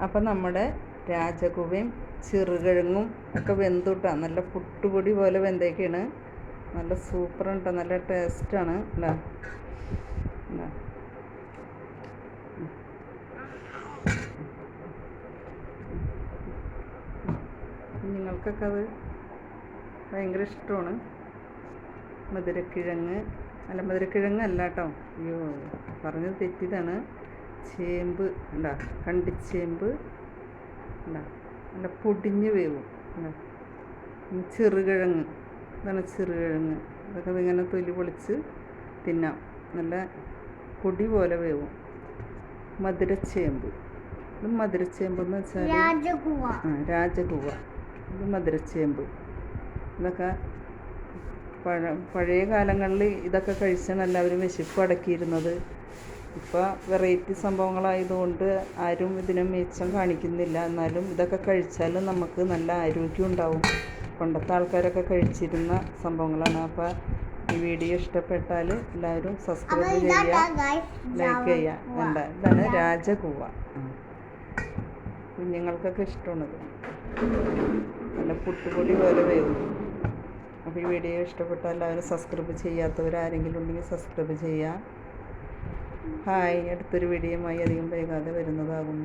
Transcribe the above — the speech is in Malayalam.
അപ്പം നമ്മുടെ രാജകുവയും ചെറുകിഴങ്ങും ഒക്കെ വെന്തുട്ടാ നല്ല പുട്ടുപൊടി പോലെ വെന്തേക്കാണ്. നല്ല സൂപ്പറാണ് കേട്ടോ, നല്ല ടേസ്റ്റാണ് അല്ലേ. നിങ്ങൾക്കൊക്കെ അത് ഭയങ്കര ഇഷ്ടമാണ്. മധുരക്കിഴങ്ങ് അല്ല കേട്ടോ, അയ്യോ പറഞ്ഞത് തെറ്റിയതാണ്. ചേമ്പ് ഉണ്ടാ, കണ്ടിച്ചേമ്പ് ഉണ്ടാ, നല്ല പൊടിഞ്ഞ് വേവും ഉണ്ടാ. ചെറുകിഴങ്ങ്, ഇതാണ് ചെറുകിഴങ്ങ്. അതൊക്കെ ഇങ്ങനെ തൊലി പൊളിച്ച് തിന്നാം, നല്ല പൊടി പോലെ വേവും. മധുരച്ചേമ്പ്, ഇത് മധുരച്ചേമ്പെന്ന് വെച്ചാൽ രാജകൂവ, ഇത് മധുരച്ചേമ്പ്. ഇതൊക്കെ പഴയ കാലങ്ങളിൽ ഇതൊക്കെ കഴിച്ചാണ് എല്ലാവരും വിശപ്പ് അടക്കിയിരുന്നത്. ഇപ്പോൾ വെറൈറ്റി സംഭവങ്ങളായതുകൊണ്ട് ആരും ഇതിനെ മെച്ചം കാണിക്കുന്നില്ല. എന്നാലും ഇതൊക്കെ കഴിച്ചാൽ നമുക്ക് നല്ല ആരോഗ്യം ഉണ്ടാവും. പണ്ടത്തെ ആൾക്കാരൊക്കെ കഴിച്ചിരുന്ന സംഭവങ്ങളാണ്. അപ്പോൾ ഈ വീഡിയോ ഇഷ്ടപ്പെട്ടാൽ എല്ലാവരും സബ്സ്ക്രൈബ് ചെയ്യുക, ലൈക്ക് ചെയ്യുക. ഇതാണ് രാജകൂവ. കുഞ്ഞുങ്ങൾക്കൊക്കെ ഇഷ്ടമാണത്, നല്ല പുട്ടുപൊടി പോലെ വേവും. അപ്പോൾ ഈ വീഡിയോ ഇഷ്ടപ്പെട്ടാൽ എല്ലാവരും സബ്സ്ക്രൈബ് ചെയ്യാത്തവരാരെങ്കിലും ഉണ്ടെങ്കിൽ സബ്സ്ക്രൈബ് ചെയ്യുക. ഹായ്, അടുത്തൊരു വീഡിയോയുമായി അധികം വൈകാതെ വരുന്നതാകും.